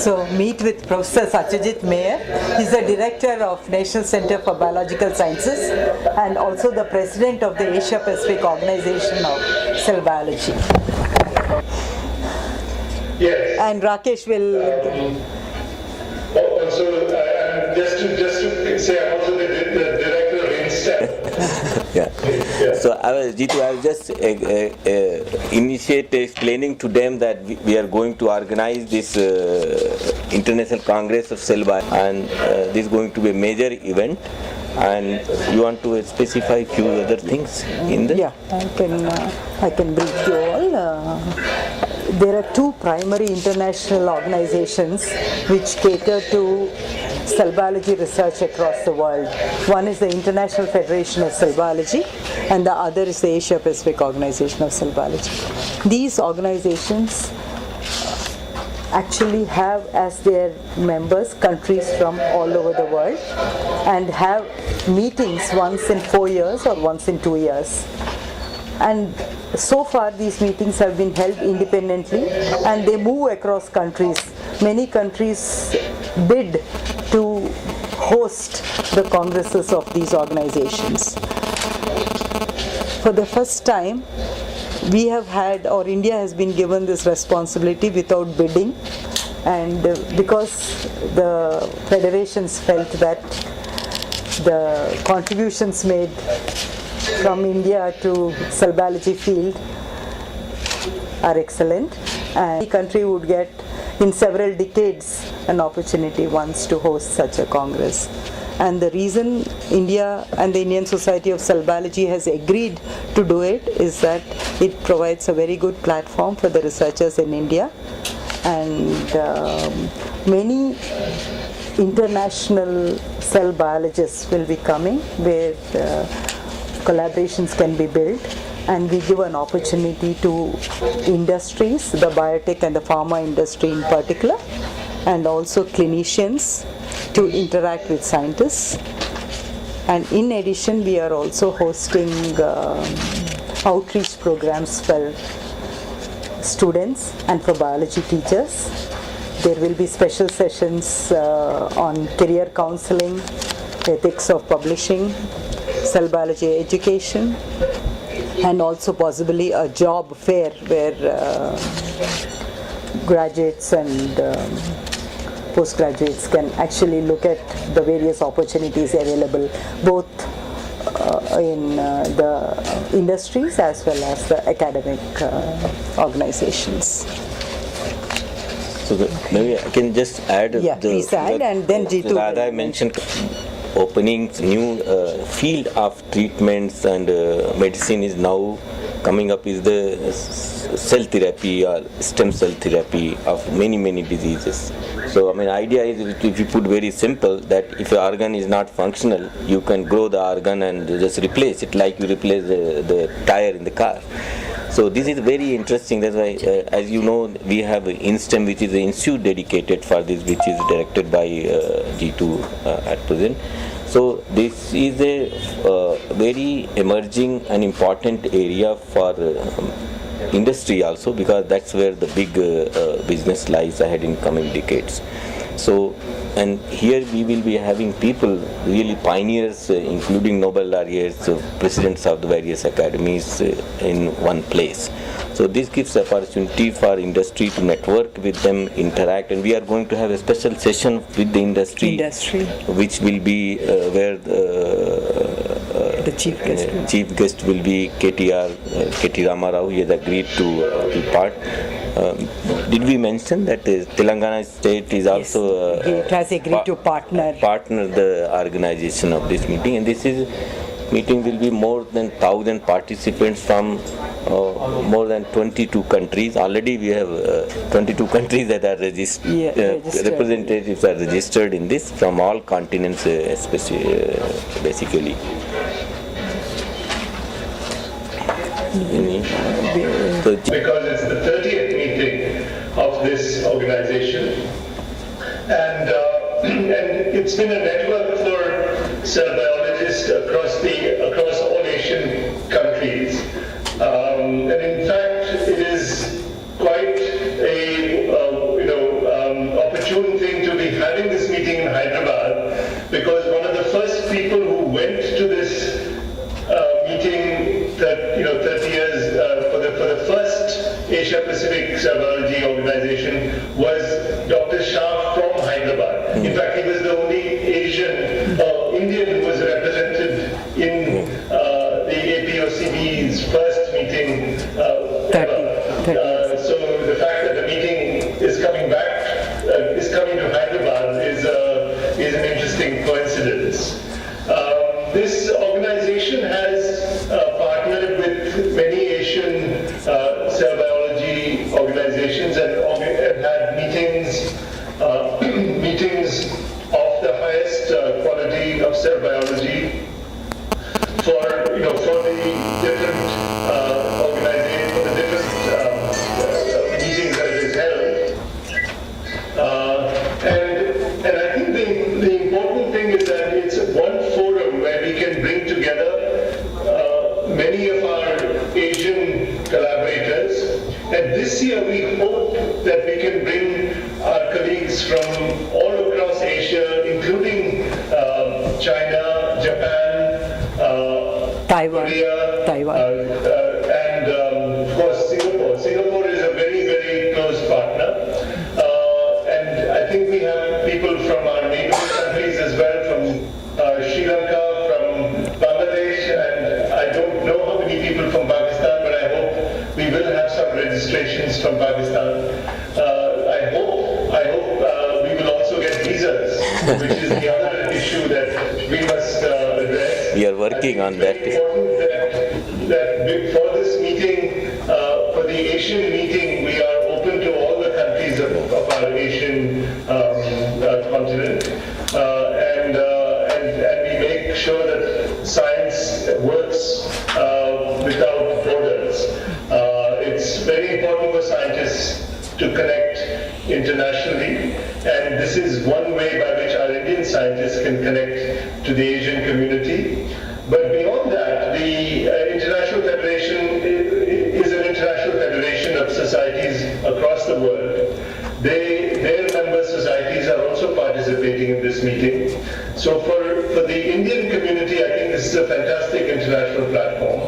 So meet with Professor Satyajit Mayer. He's the Director of National Center for Biological Sciences and also the President of the Asia Pacific Organization of Cell Biology. Yes. And Rakesh will... Also, just to say, I'm also the Director of INSTEP. Yeah. So I was just initiate explaining to them that we are going to organize this International Congress of Cell Biology, and this is going to be a major event. And you want to specify a few other things in the? Yeah, I can brief you all. There are two primary international organizations which cater to cell biology research across the world. One is the International Federation of Cell Biology and the other is the Asia Pacific Organization of Cell Biology. These organizations actually have as their members countries from all over the world and have meetings once in 4 years or once in 2 years. And so far these meetings have been held independently and they move across countries. Many countries bid to host the congresses of these organizations. For the first time, we have had, or India has been given this responsibility without bidding, and because the federations felt that the contributions made from India to cell biology field are excellent, and the country would get in several decades an opportunity once to host such a congress. And the reason India and the Indian Society of Cell Biology has agreed to do it is that it provides a very good platform for the researchers in India, and many international cell biologists will be coming where collaborations can be built, and we give an opportunity to industries, the biotech and the pharma industry in particular, and also clinicians to interact with scientists. And in addition, we are also hosting outreach programs for students and for biology teachers. There will be special sessions on career counseling, ethics of publishing, cell biology education, and also possibly a job fair where graduates and postgraduates can actually look at the various opportunities available both in the industries as well as the academic organizations. So maybe I can just add. Yeah, please add, and then Jitu. Radha mentioned opening new field of treatments and medicine is now coming up is the cell therapy or stem cell therapy of many diseases. So I mean, idea is if you put very simple that if your organ is not functional, you can grow the organ and just replace it like you replace the tire in the car. So this is very interesting. That's why, as you know, we have INSTEM, which is an institute dedicated for this, which is directed by G2 at present. So this is a very emerging and important area for industry also, because that's where the big business lies ahead in coming decades. So, and here we will be having people, really pioneers, including Nobel laureates, presidents of the various academies in one place. So this gives opportunity for industry to network with them, interact, and we are going to have a special session with the industry. Which will be where the chief guest will be K.T. Ramarao. He has agreed to be part. Did we mention that Telangana state is also it has agreed to partner the organization of this meeting, and this meeting will be more than 1,000 participants from more than 22 countries. Already we have 22 countries that are registered. Representatives are registered in this from all continents, basically. Because it's the 30th meeting of this organization, and it's been a network for cell biologists across all Asian countries, and in fact it is quite a opportune meeting in Hyderabad, because one of the first people who went to this meeting, 30 years for the first Asia Pacific Cell Biology organization was Dr. Shah from Hyderabad. In fact, he was the only Asian or Indian who was represented in the APOCB's first meeting ever. So the fact that the meeting is coming to Hyderabad is an interesting coincidence. This organization has partnered with many Asian cell biology organizations and had meetings of the highest quality of cell biology for the different organizations, for the different meetings that it has held. And I think the important thing is that it's one forum where we can bring together many of our Asian collaborators. And this year we hope that we can bring our colleagues from all across Asia, including China, Japan, Taiwan, and of course Singapore. Singapore is a very, very close partner. And I think we have people from our neighboring countries as well, from Sri Lanka, from Bangladesh, and I don't know how many people from Pakistan, but I hope we will have some registrations from Pakistan. I hope we will also get visas, which is the other issue that we must address. We are working on that. It's important that for this meeting, for the Asian meeting, we are open to all the countries of our Asian continent, and we make sure that science works without borders. It's very important for scientists to connect internationally, and this is one way by which our Indian scientists can connect to the Asian community. But beyond that, the International Federation is an international federation of societies across the world. Their member societies are also participating in this meeting. So for the Indian community, I think this is a fantastic international platform.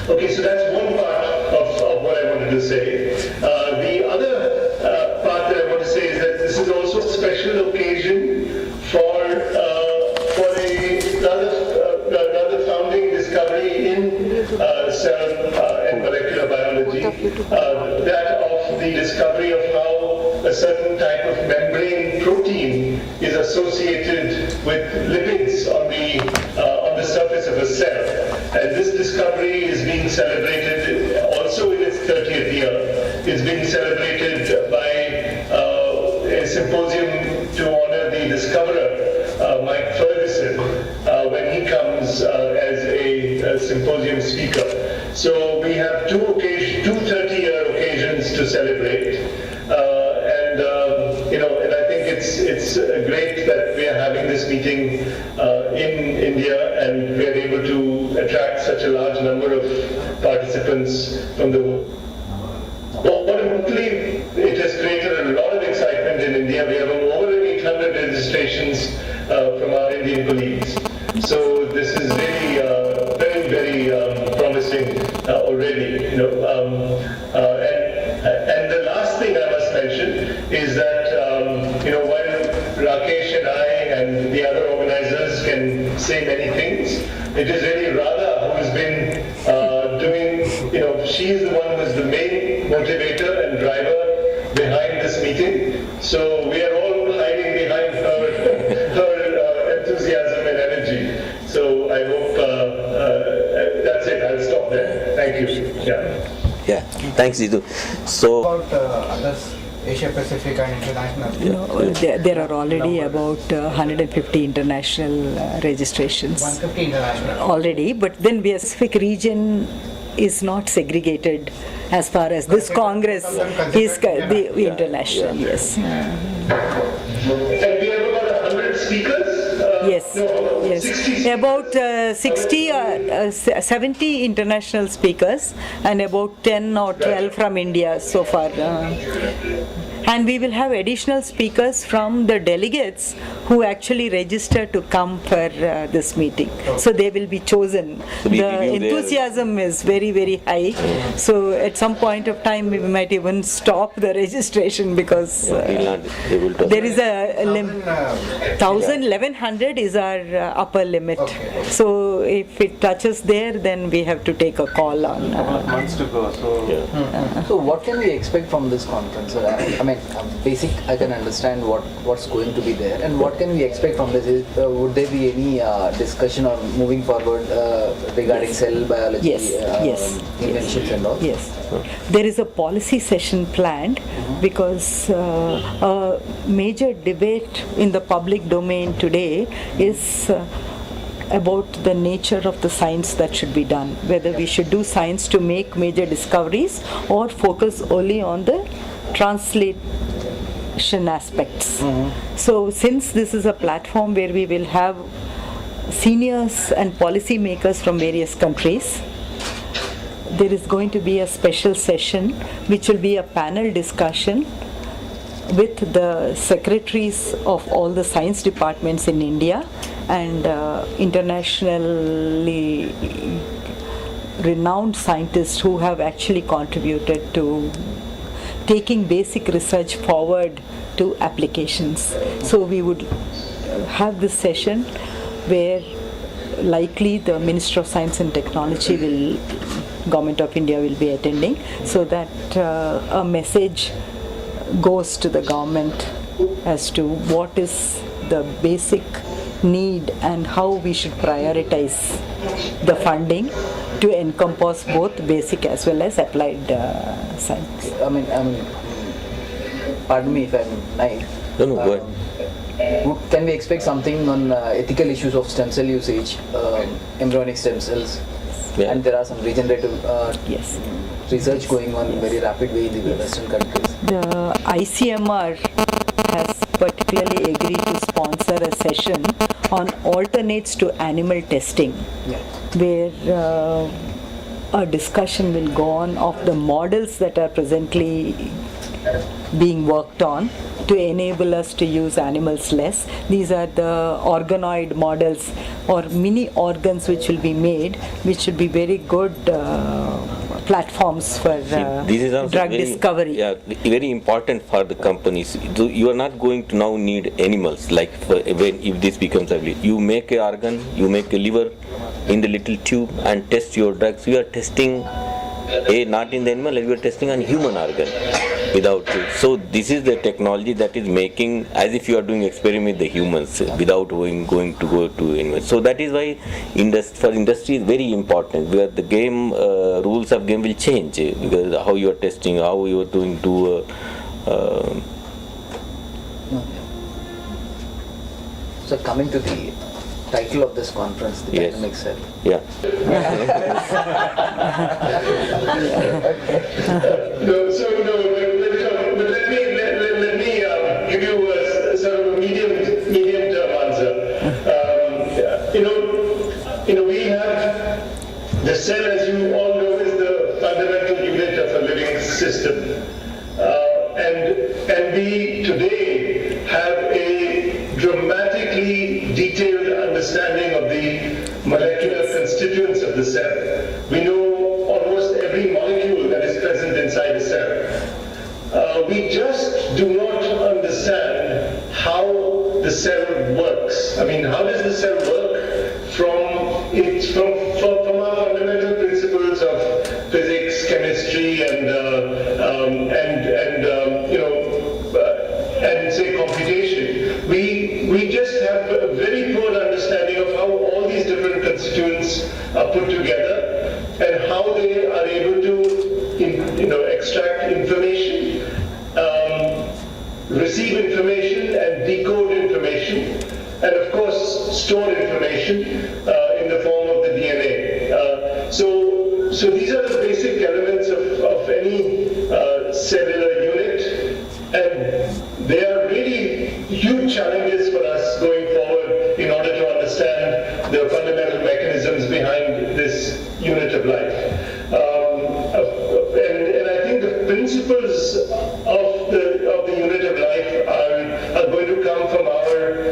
Okay, so that's one part of what I wanted to say. The other part that I want to say is that this is also a special occasion for another founding discovery in cell and molecular biology, that of the discovery of how a certain type of membrane protein is associated with lipids on the surface of a cell. And this discovery is being celebrated also in its 30th year. It's being celebrated by a symposium to honor the discoverer, Mike Ferguson, when he comes as a symposium speaker. So we have two 30-year occasions to celebrate. And I think it's great that we are having this meeting in India, and we are able to attract such a large number of participants from the world. Importantly, it has created a lot of excitement in India. We have over 800 registrations from our Indian colleagues. So this is really very, very promising already. And the last thing I must mention is that while Rakesh and I and the other organizers can say many things, it is really Radha who has been doing. She's the one who is the main motivator and driver behind this meeting. So we are all hiding behind her enthusiasm and energy. So I hope that's it. I'll stop there. Thank you. Yeah, thanks, Jitu. So, About others, Asia Pacific and international. there are already about 150 international registrations 150 international. already, but then the Pacific region is not segregated as far as this Congress is the international, yes. And we have about 100 speakers? Yes, No, yes. 60 About 70 international speakers and about 10 or 12 from India so far. And we will have additional speakers from the delegates who actually register to come for this meeting. So they will be chosen. So we The review their- enthusiasm is very, very high. So at some point of time, we might even stop the registration because We'll not able to. there is a limit. 1,100 is our upper limit. Okay. So if it touches there, then we have to take a call on. Months to go. So Yeah. So what can we expect from this conference? I mean, basic, I can understand what's going to be there, and what can we expect from this? Would there be any discussion or moving forward regarding cell biology, Yes, yes, inventions and all? Yes. There is a policy session planned because a major debate in the public domain today is about the nature of the science that should be done, whether we should do science to make major discoveries or focus only on the translation aspects. So since this is a platform where we will have seniors and policy makers from various countries, there is going to be a special session which will be a panel discussion with the secretaries of all the science departments in India and internationally renowned scientists who have actually contributed to taking basic research forward to applications. So we would have this session where likely the Minister of Science and Technology Government of India will be attending, so that a message goes to the government as to what is the basic need and how we should prioritize the funding to encompass both basic as well as applied science. I mean, pardon me if I'm naive. No, go ahead. Can we expect something on ethical issues of stem cell usage, embryonic stem cells, Yeah. and there are some regenerative Yes. research going on in very rapid way in the Western countries. The ICMR has particularly agreed to sponsor a session on alternates to animal testing, Yeah. where a discussion will go on of the models that are presently being worked on to enable us to use animals less. These are the organoid models or mini organs which will be made, which should be very good platforms for This is also drug very, discovery. Yeah, very important for the companies. So you are not going to now need animals like if this becomes available. You make an organ, you make a liver in the little tube and test your drugs. You are testing not in the animal, you are testing on human organ without. So this is the technology that is making as if you are doing experiment with the humans without going to go to animals. So that is why for industry is very important, where the game rules of game will change because how you are testing, how you are doing to. So coming to the title of this conference, the Yes. dynamic cell. Yeah. But let me give you a sort of a medium-term answer. We have the cell, as you all know, is the fundamental unit of a living system, and we today have a dramatically detailed understanding of the molecular constituents of the cell. We know almost every molecule that is present inside a cell. We just do not understand how the cell works. I mean, how does the cell work from our fundamental principles of physics, chemistry, and say computation. We just have a very poor understanding of how all these different constituents are put together and how they are able to extract information, receive information and decode information, and of course store information in the form of the DNA. So these are the basic elements of any cellular unit, and they are really huge challenges for us going forward in order to understand the fundamental mechanisms behind this unit of life. And I think the principles of the come from our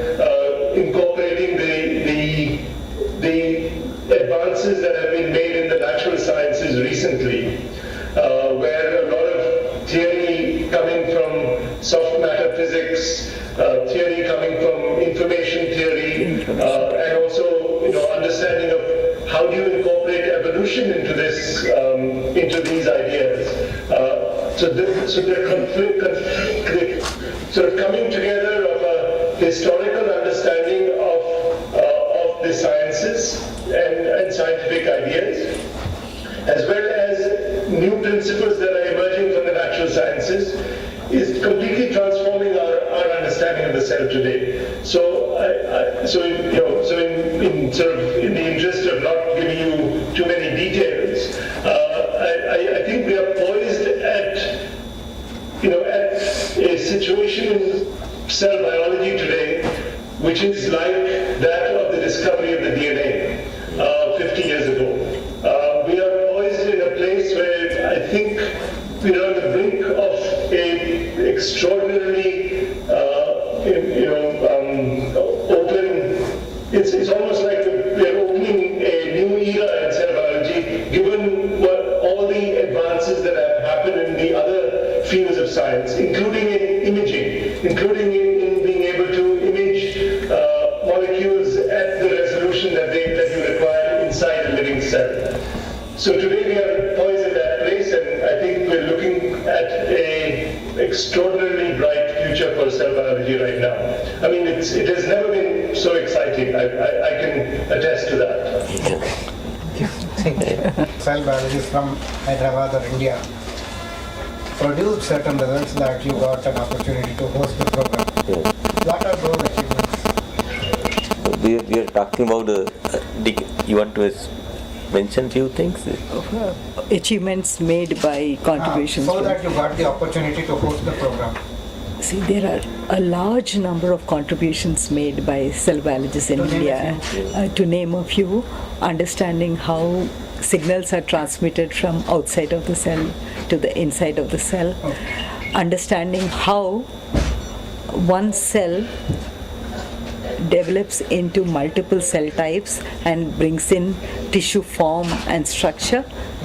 incorporating the advances that have been made in the natural sciences recently, where a lot of theory coming from soft matter physics, theory coming from information theory, and also understanding of how do you incorporate evolution into this, into these ideas. So the sort of coming together of a historical understanding of the sciences and scientific ideas, as well as new principles that are emerging from the natural sciences, is completely transforming our understanding of the cell today. So, in the interest of not giving you too many details, I think we are poised at a situation in cell biology today, which is like that of the discovery of the DNA 50 years ago. We are poised in a place where I think we are on the brink of a extraordinarily, open. It's almost like we are opening a new era in cell biology, given all the advances that have happened in the other fields of science, including in imaging, including in being able to image molecules at the resolution that you require inside a living cell. So today we are poised in that place, and I think we're looking at an extraordinarily bright future for cell biology right now. I mean, it has never been so exciting. I can attest to that. Cell biologists from Hyderabad or India produced certain results that you got an opportunity to host the program. Yes. What are those achievements? We are talking about you want to mention few things? Achievements made by contributions. So that you got the opportunity to host the program. See, there are a large number of contributions made by cell biologists in India. To name a few, understanding how signals are transmitted from outside of the cell to the inside of the cell, understanding how one cell develops into multiple cell types and brings in tissue form and structure.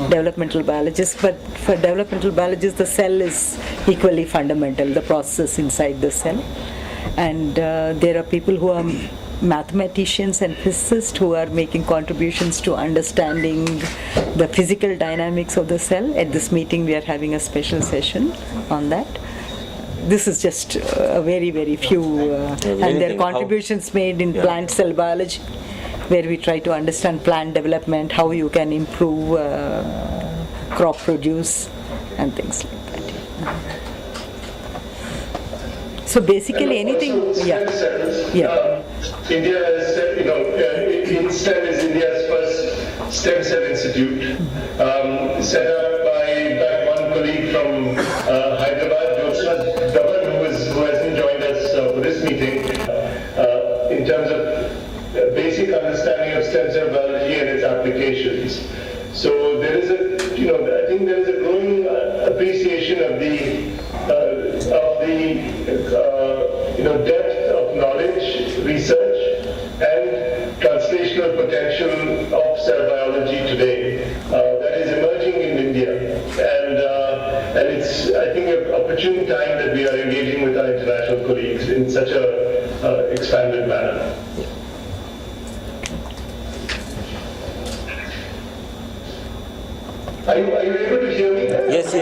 Developmental biologists, but for developmental biologists the cell is equally fundamental, the process inside the cell. And there are people who are mathematicians and physicists who are making contributions to understanding the physical dynamics of the cell. At this meeting we are having a special session on that. This is just a very, very few, and there are contributions made in plant cell biology, where we try to understand plant development, how you can improve crop produce and things like that. So basically anything, Stem cells. India has, InStem is India's first stem cell institute, set up by one colleague from Hyderabad, who hasn't joined us for this meeting, in terms of basic understanding of stem cell biology and its applications. So there is I think there is a growing appreciation of the depth of knowledge, research, and translational potential of cell biology today that is emerging in India, and it's, I think, an opportune time that we are engaging with our international colleagues in such a expanded manner. Are you able to hear me? Yes.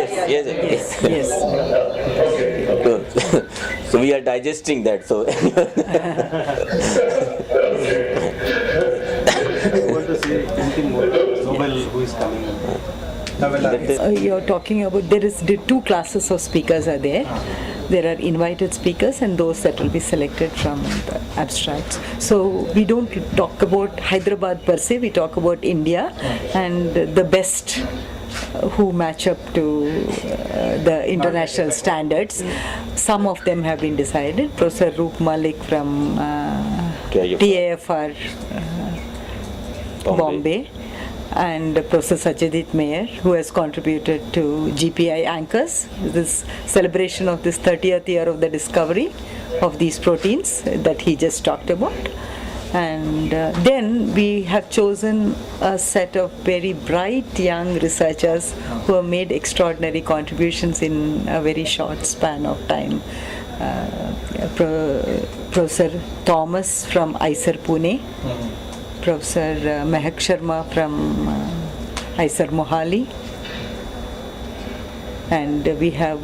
Okay. So we are digesting that. So I want to say anything more. Nobel, who is coming? you're talking about, there is two classes of speakers are there. There are invited speakers and those that will be selected from the abstracts. So we don't talk about Hyderabad per se, we talk about India and the best who match up to the international standards. Some of them have been decided. Professor Roop Malik from TAFR Bombay, and Professor Satyajit Mayer, who has contributed to GPI Anchors, this celebration of this 30th year of the discovery of these proteins that he just talked about. And then we have chosen a set of very bright young researchers who have made extraordinary contributions in a very short span of time. Professor Thomas from ISER Pune, Professor Mehak Sharma from ISER Mohali, and we have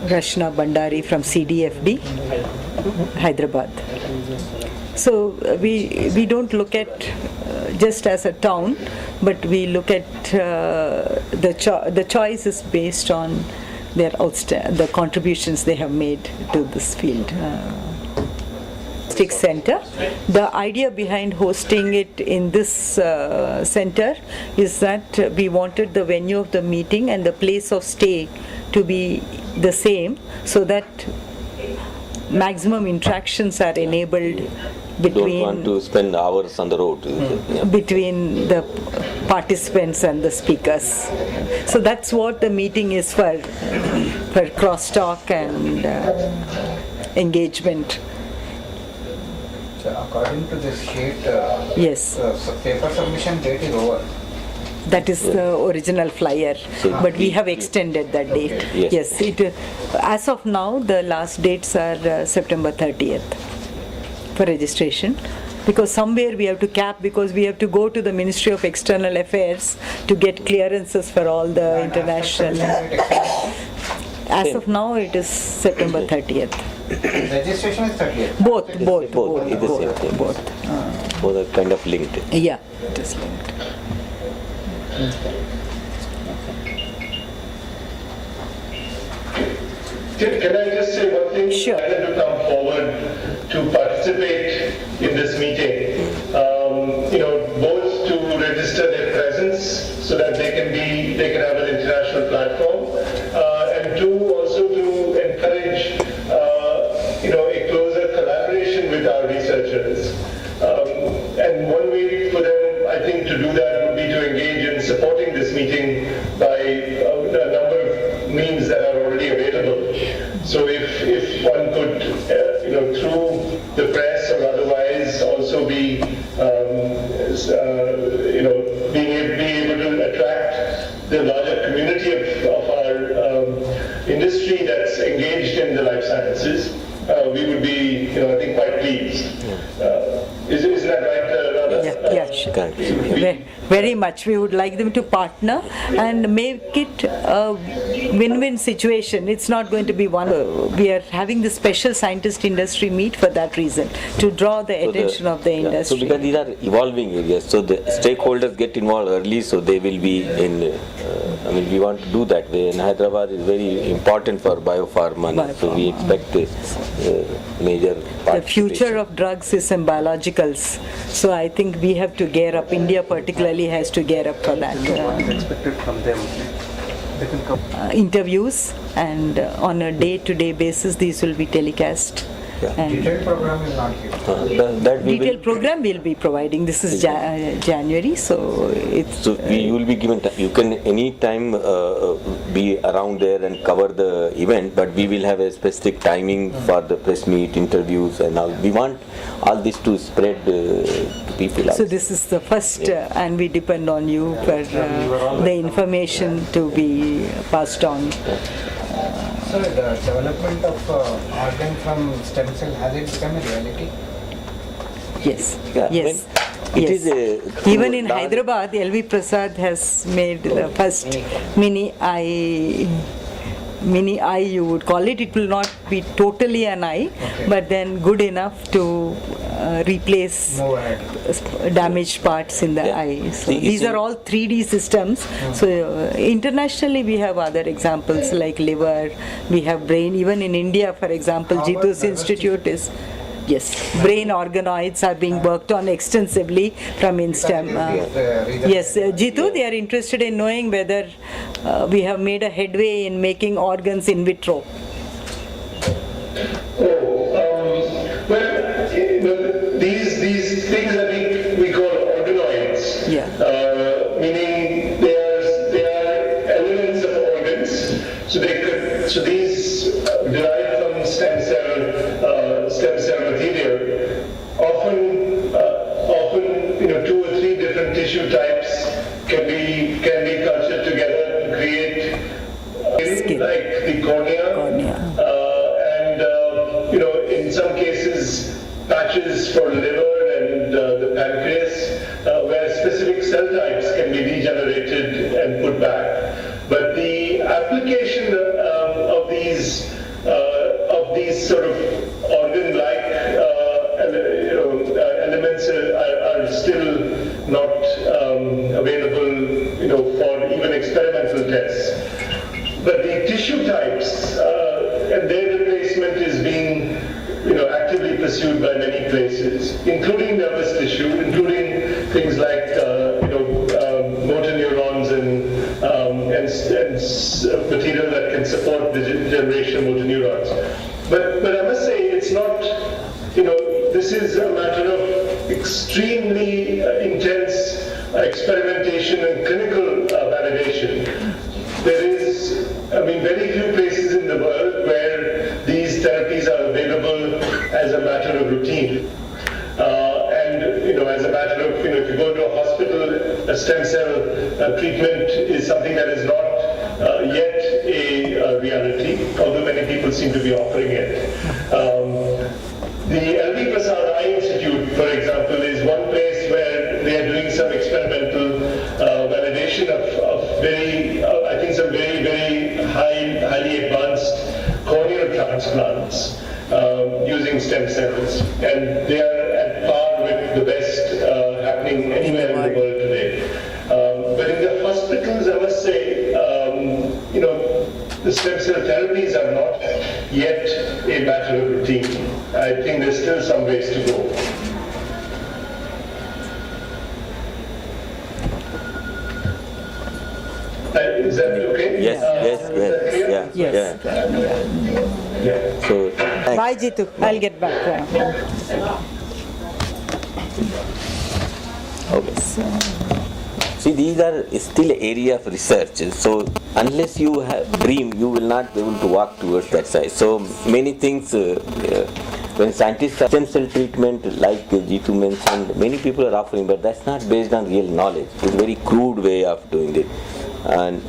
Rashna Bandari from CDFD, Hyderabad. So we don't look at just as a town, but we look at the choice is based on the contributions they have made to this field. Center. The idea behind hosting it in this center is that we wanted the venue of the meeting and the place of stay to be the same, so that maximum interactions are enabled between. Don't want to spend hours on the road. Yeah. Between the participants and the speakers. So that's what the meeting is for crosstalk and engagement. So according to this sheet, Yes. paper submission date is over. That is the original flyer, but we have extended that date. Yes. As of now, the last dates are September 30th for registration, because somewhere we have to cap, because we have to go to the Ministry of External Affairs to get clearances for all the international. As of now, it is September 30th. Registration is 30th. Both. It's the same thing. Both. Both are kind of linked. Yeah, it is linked. Can I just say one thing? Sure. I had to come forward to participate in this meeting. Both to register their presence so that they can have an international platform, and two, also to encourage a closer collaboration with our researchers. And one way for them, I think, to do that would be to engage in supporting this meeting by a number of means that are already available. So if one could, through the press or otherwise, also be, being able to attract the larger community of our industry that's engaged in the life sciences, we would be, I think, quite pleased. Isn't that right, Radha? Yeah, sure. Correct. Very much. We would like them to partner and make it a win-win situation. It's not going to be one. We are having the special scientist industry meet for that reason, to draw the attention of the industry. So because these are evolving areas, so the stakeholders get involved early, so they will be in. We want to do that way. And Hyderabad is very important for biopharma, so we expect major participation. The future of drugs is in biologicals. So I think we have to gear up. India particularly has to gear up for that. What is expected from them? They can come. Interviews, and on a day-to-day basis these will be telecast. Yeah. And Detailed program is not here. That we detailed will, program we'll be providing. This is January, so it's. so you will be given. You can any time be around there and cover the event, but we will have a specific timing for the press meet, interviews, and all. We want all this to spread to people. So this is the first, and we depend on you for the information to be passed on. So the development of organ from stem cell, has it become a reality? Yes. Yeah, Yes. it Yes. is Even in Hyderabad, LV Prasad has made the first mini eye, you would call it. It will not be totally an eye, but then good enough to replace Move ahead. damaged parts in the Yeah. eye. So See, these it's are all 3D systems. So internationally we have other examples like liver, we have brain. Even in India, for example, How about Jitu's nervous institute is. Yes, brain organoids are being worked on extensively from INSTEM. Yes, Jitu, they are interested in knowing whether we have made a headway in making organs in vitro. These things that we call organoids, Yeah. meaning they are elements of organs. So these derive from in some cases, patches for liver and the pancreas, where specific cell types can be regenerated and put back. But the application of these sort of organ-like elements are still not available, for even experimental tests. But the tissue types and their replacement is being actively pursued by many places, including nervous tissue, including things like motor neurons and material that can support the generation of motor neurons. But I must say it's not, this is a matter of extremely intense experimentation and clinical validation. There is, very few places in the world where these therapies are available as a matter of routine. As a matter of, if you go to a hospital, a stem cell treatment is something that is not yet a reality, although many people seem to be offering it. The LV Prasad Eye Institute, for example, is one place where they are doing some experimental validation of some very, very highly advanced corneal transplants using stem cells. And they are at par with the best happening anywhere in the world today. But in the hospitals, I must say, the stem cell therapies are not yet a matter of routine. I think there's still some ways to go. Is that okay? Yes, Yes. So, thanks. Bye, Jitu. I'll get back. Okay. See, these are still area of research. So, unless you have dream, you will not be able to walk towards that side. So, many things, when scientists have stem cell treatment, like Jitu mentioned, many people are offering, but that's not based on real knowledge. It's a very crude way of doing it.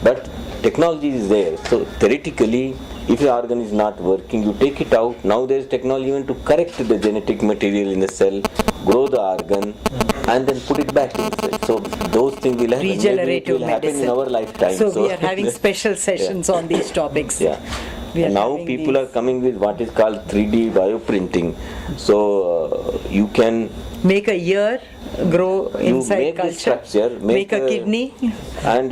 But technology is there. So, theoretically, if your organ is not working, you take it out. Now there is technology even to correct the genetic material in the cell, grow the organ, and then put it back in the cell. So those things will happen. Regenerative will happen medicine. in our lifetime. So we are having special sessions on these topics. Yeah. Now people are coming with what is called 3D bioprinting. So you can make a ear grow inside make culture, the structure, make a kidney, and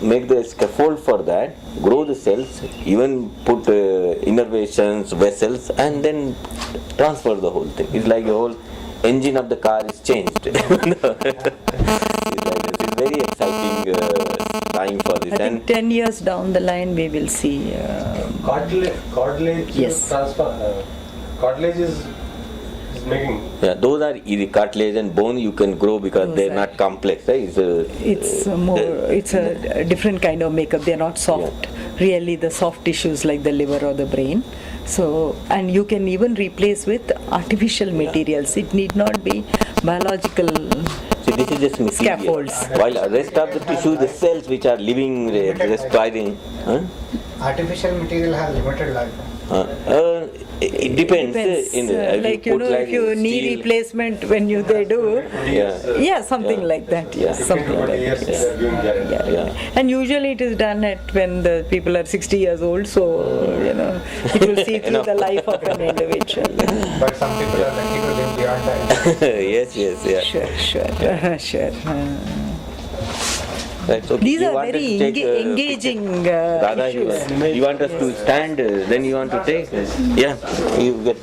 make the scaffold for that, grow the cells, even put innervations, vessels, and then transfer the whole thing. It's like the whole engine of the car is changed. It's very exciting time for this. I think 10 years down the line we will see. Cartilage Yes. Cartilage is making. Yeah, those are easy. Cartilage and bone you can grow because Those they're are- not complex. Right? It's a different kind of makeup. They're not soft. Really, the soft tissues like the liver or the brain. So, and you can even replace with artificial materials. It need not be biological. See, this is just material. Scaffolds. While the rest of the tissue, the cells which are living, respiring. Artificial material has limited life. It depends. Like if you knee steel, replacement when they do, Yeah. something Yeah. like that. Yeah. Something like Years that. they are giving guarantee. Yeah. And usually it is done at when the people are 60 years old, so it will see through Enough. the life of an individual. But some people are lucky to live beyond that. yes, yeah. Sure. Right, so These you are wanted very to take, engaging Radha, issues. you want us to stand, then you want to take? Yeah, we will.